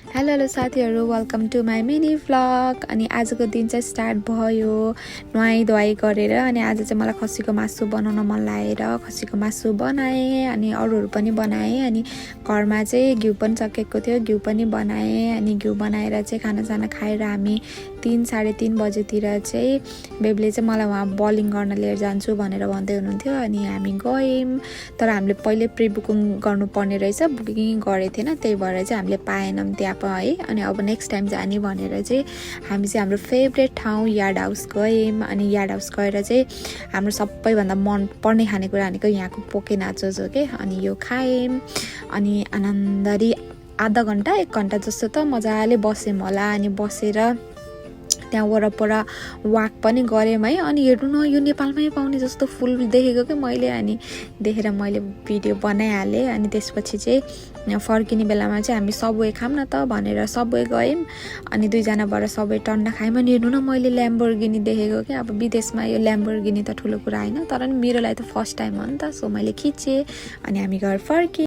Hello साथीहरु, welcome to my mini vlog. अनि आजको दिन चाहिँ स्टार्ट भयो नुहाई धुवाई गरेर। अनि आज चाहिँ मलाई खसीको मासु बनाउन मन लागेर खसीको मासु बनाएँ। अनि अरूहरू पनि बनाएँ। अनि घरमा चाहिँ घिउ पनि सकेको थियो, घिउ पनि बनाएँ। अनि घिउ बनाएर चाहिँ खानासाना खाएर हामी 3-3:30 बजेतिर चाहिँ बेबीले चाहिँ मलाई वहाँ बलिङ गर्न लिएर जान्छु भनेर भन्दै हुनुहुन्थ्यो। अनि हामी गयौँ, तर हामीले पहिले प्री बुकिङ गर्नुपर्ने रहेछ, बुकिङ गरेको थिएन, त्यही भएर चाहिँ हामीले पाएनौँ त्यहाँ है। अनि अब नेक्स्ट टाइम जाने भनेर चाहिँ हामी चाहिँ हाम्रो फेभरेट ठाउँ यार्ड हाउस गयौँ। अनि यार्ड हाउस गएर चाहिँ हाम्रो सबैभन्दा मन पर्ने खानेकुरा भनेको यहाँको पोके नाचोज हो के। अनि यो खायौँ। अनि आनन्दरी आधा घन्टा 1 घन्टा जस्तो त मजाले बस्यौँ होला। अनि बसेर त्यहाँ वरपर वाक पनि गऱ्यौँ है। अनि हेर्नु न, यो नेपालमै पाउने जस्तो फुल देखेको कि मैले। अनि देखेर मैले भिडियो बनाइहालेँ। अनि त्यसपछि चाहिँ फर्किने बेलामा चाहिँ हामी सबवे खाऊँ न त भनेर सबवे गयौँ। अनि 2 जनाबाट सबवे टन्ना खायौँ। अनि हेर्नु न, मैले ल्याम्बोर्गिनी देखेको कि। अब विदेशमा यो ल्याम्बोर्गिनी त ठुलो कुरा होइन, तर नि मेरो लागि त फर्स्ट टाइम हो नि त, सो मैले खिचेँ। अनि हामी घर फर्क्यौँ।